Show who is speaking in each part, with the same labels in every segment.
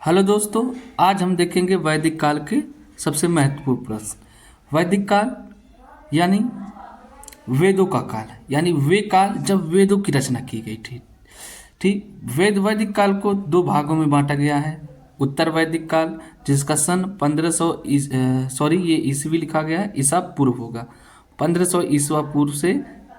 Speaker 1: Hello दोस्तों, आज हम देखेंगे वैदिक काल के सबसे महत्वपूर्ण प्रश्न। वैदिक काल यानी वेदों का काल, यानी वे काल जब वेदों की रचना की गई थी। ठीक, वैदिक काल को दो भागों में बांटा गया है। उत्तर वैदिक काल, जिसका सन 1500 ये ईस्वी लिखा गया है, ईसा पूर्व होगा, 1500 ईसा पूर्व से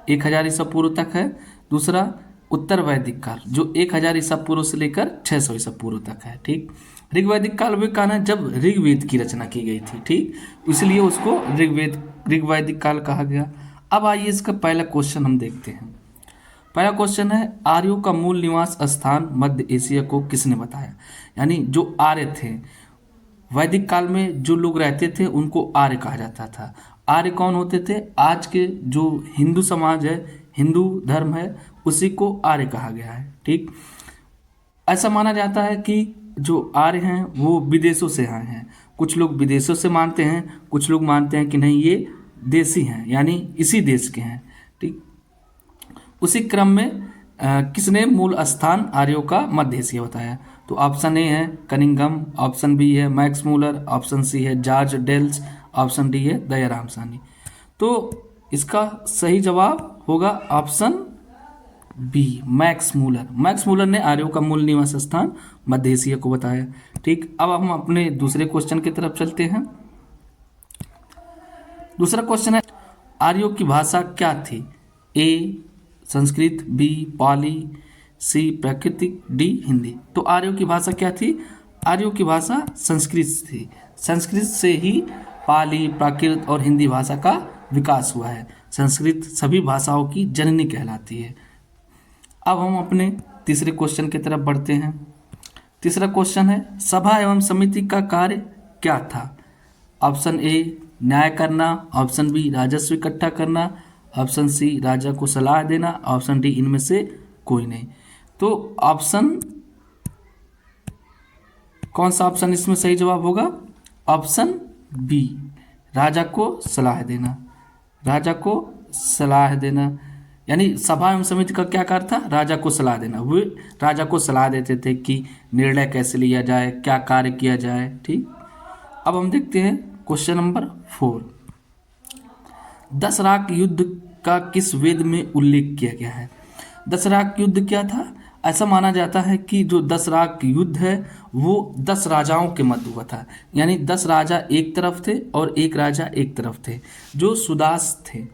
Speaker 1: 1000 ईसा पूर्व तक है। दूसरा उत्तर वैदिक काल, जो 1000 ईसा पूर्व से लेकर 600 ईसा पूर्व तक है। ठीक, ऋग्वैदिक काल वे काल है जब ऋग्वेद की रचना की गई थी। ठीक, इसलिए उसको ऋग्वैदिक काल कहा गया। अब आइए इसका पहला क्वेश्चन हम देखते हैं। पहला क्वेश्चन है, आर्यों का मूल निवास स्थान मध्य एशिया को किसने बताया? यानी जो आर्य थे, वैदिक काल में जो लोग रहते थे उनको आर्य कहा जाता था। आर्य कौन होते थे? आज के जो हिंदू समाज है, हिंदू धर्म है, उसी को आर्य कहा गया है। ठीक, ऐसा माना जाता है कि जो आर्य हैं वो विदेशों से आए हैं। कुछ लोग विदेशों से मानते हैं, कुछ लोग मानते हैं कि नहीं, ये देसी हैं, यानी इसी देश के हैं। ठीक, उसी क्रम में किसने मूल स्थान आर्यों का मध्य एशिया बताया? तो ऑप्शन ए है कनिंघम, ऑप्शन बी है मैक्स मूलर, ऑप्शन सी है जॉर्ज डेल्स, ऑप्शन डी है दयाराम सानी। तो इसका सही जवाब होगा option B, Max Muller. Max Muller ने आर्यों का मूल निवास स्थान मध्य एशिया को बताया। ठीक, अब हम अपने दूसरे क्वेश्चन की तरफ चलते हैं। दूसरा क्वेश्चन है, आर्यों की भाषा क्या थी? ए संस्कृत, बी पाली, सी प्राकृतिक, डी हिंदी। तो आर्यों की भाषा क्या थी? आर्यों की भाषा संस्कृत थी। संस्कृत से ही पाली, प्राकृत और हिंदी भाषा का विकास हुआ है। संस्कृत सभी भाषाओं की जननी कहलाती है। अब हम अपने तीसरे क्वेश्चन की तरफ बढ़ते हैं। तीसरा क्वेश्चन है, सभा एवं समिति का कार्य क्या था? ऑप्शन ए न्याय करना, ऑप्शन बी राजस्व इकट्ठा करना, ऑप्शन सी राजा को सलाह देना, ऑप्शन डी इनमें से कोई नहीं। तो ऑप्शन, कौन सा ऑप्शन इसमें सही जवाब होगा? ऑप्शन बी, राजा को सलाह देना। राजा को सलाह देना, यानी सभा एवं समिति का क्या कार्य था? राजा को सलाह देना। वे राजा को सलाह देते थे कि निर्णय कैसे लिया जाए, क्या कार्य किया जाए। ठीक, अब हम देखते हैं क्वेश्चन नंबर 4। दशराक युद्ध का किस वेद में उल्लेख किया गया है? दशराक युद्ध क्या था? ऐसा माना जाता है कि जो दशराक युद्ध है वो 10 राजाओं के मध्य हुआ था। यानी 10 राजा एक तरफ थे और एक राजा एक तरफ थे, जो सुदास थे।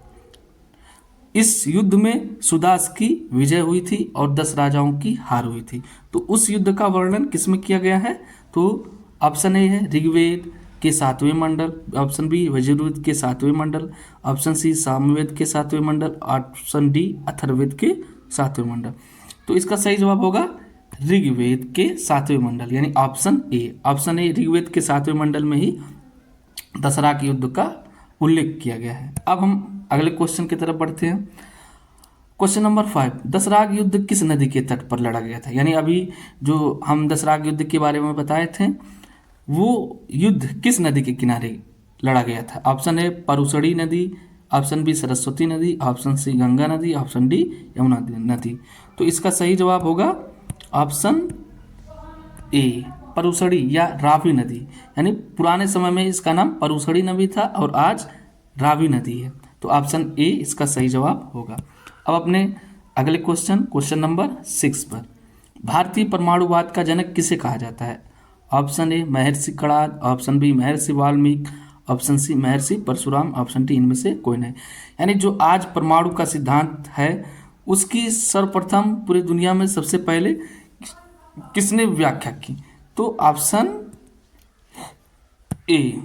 Speaker 1: इस युद्ध में सुदास की विजय हुई थी और 10 राजाओं की हार हुई थी। तो उस युद्ध का वर्णन किसमें किया गया है? तो ऑप्शन ए है ऋग्वेद के 7वें मंडल, ऑप्शन बी यजुर्वेद के 7वें मंडल, ऑप्शन सी सामवेद के 7वें मंडल, ऑप्शन डी अथर्ववेद के 7वें मंडल। तो इसका सही जवाब होगा ऋग्वेद के 7वें मंडल, यानी option A. Option A, Rigveda के 7वें मंडल में ही दशराक युद्ध का उल्लेख किया गया है। अब हम अगले क्वेश्चन की तरफ बढ़ते हैं। क्वेश्चन नंबर 5, दशराक युद्ध किस नदी के तट पर लड़ा गया था? यानी अभी जो हम दशराक युद्ध के बारे में बताए थे, वो युद्ध किस नदी के किनारे लड़ा गया था? ऑप्शन ए परुसड़ी नदी, ऑप्शन बी सरस्वती नदी, ऑप्शन सी गंगा नदी, ऑप्शन डी यमुना नदी। तो इसका सही जवाब होगा ऑप्शन ए, परुसड़ी या रावी नदी। यानी पुराने समय में इसका नाम परुसड़ी नदी था और आज रावी नदी है। तो ऑप्शन ए इसका सही जवाब होगा। अब अपने अगले क्वेश्चन नंबर 6 पर, भारतीय परमाणुवाद का जनक किसे कहा जाता है? Option A Maharshi Kanada, option B Maharshi Valmiki, option C Maharshi Parshuram, option D इनमें से कोई नहीं। यानी जो आज परमाणु का सिद्धांत है उसकी सर्वप्रथम पूरी दुनिया में सबसे पहले किसने व्याख्या की? तो ऑप्शन ए,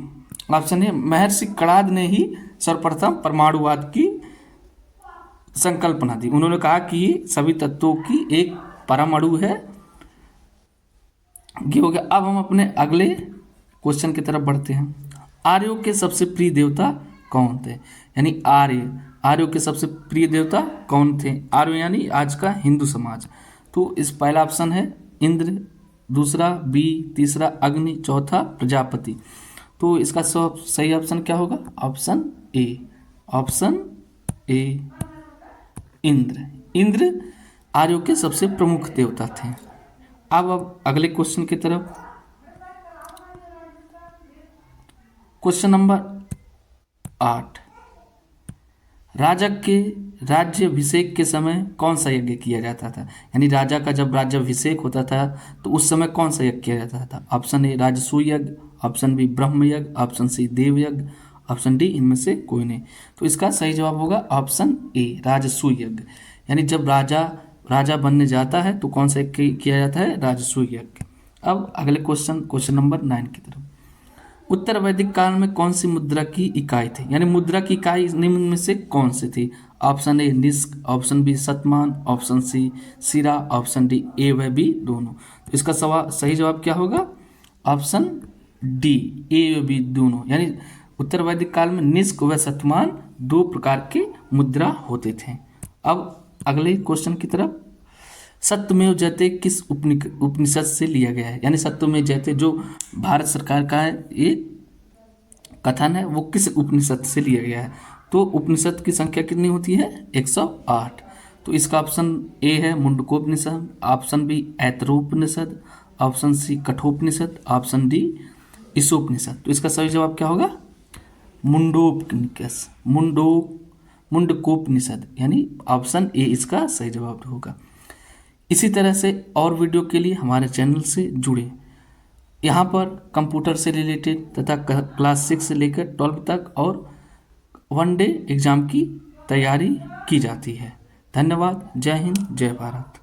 Speaker 1: महर्षि कणाद ने ही सर्वप्रथम परमाणुवाद की संकल्पना दी। उन्होंने कहा कि ये सभी तत्वों की एक परमाणु है। ये हो गया। अब हम अपने अगले क्वेश्चन की तरफ बढ़ते हैं। आर्यों के सबसे प्रिय देवता कौन थे? यानी आर्यों के सबसे प्रिय देवता कौन थे? आर्य यानी आज का हिंदू समाज। तो इस पहला ऑप्शन है इंद्र, दूसरा बी, तीसरा अग्नि, चौथा प्रजापति। तो इसका सब सही ऑप्शन क्या होगा? Option A Indra. इंद्र आर्यों के सबसे प्रमुख देवता थे। अब अगले क्वेश्चन की तरफ क्वेश्चन नंबर 8, राजा के राज्याभिषेक के समय कौन सा यज्ञ किया जाता था? यानी राजा का जब राज्याभिषेक होता था तो उस समय कौन सा यज्ञ किया जाता था? ऑप्शन ए राजसूय यज्ञ, ऑप्शन बी ब्रह्म यज्ञ, ऑप्शन सी देव यज्ञ, ऑप्शन डी इनमें से कोई नहीं। तो इसका सही जवाब होगा ऑप्शन ए राजसूय यज्ञ। यानी जब राजा बनने जाता है तो कौन सा यज्ञ किया जाता है? राजसूय यज्ञ। अब अगले क्वेश्चन नंबर 9 की तरफ। उत्तर वैदिक काल में कौन सी मुद्रा की इकाई थी? यानी मुद्रा की इकाई निम्न में से कौन सी थी? ऑप्शन ए निष्क, ऑप्शन बी शतमान, ऑप्शन सी सिरा, ऑप्शन डी ए व बी दोनों। तो इसका सही जवाब क्या होगा? ऑप्शन डी ए व बी दोनों। यानी उत्तर वैदिक काल में निष्क व शतमान दो प्रकार के मुद्रा होते थे। अब अगले क्वेश्चन की तरफ। सत्यमेव जयते किस उपनिषद से लिया गया है? यानी सत्यमेव जयते जो भारत सरकार का है ये कथन है, वो किस उपनिषद से लिया गया है? तो उपनिषद की संख्या कितनी होती है? 108। तो इसका ऑप्शन ए है Mundakopanishad, option B Aitareyopanishad, option C Kathopanishad, option D Ishopanishad. तो इसका सही जवाब क्या होगा? मुंडकोपनिषद, यानी ऑप्शन ए इसका सही जवाब होगा। इसी तरह से और वीडियो के लिए हमारे चैनल से जुड़े। यहाँ पर कंप्यूटर से रिलेटेड तथा क्लास 6 से लेकर 12 तक और वन डे एग्ज़ाम की तैयारी की जाती है। धन्यवाद। जय हिंद, जय भारत।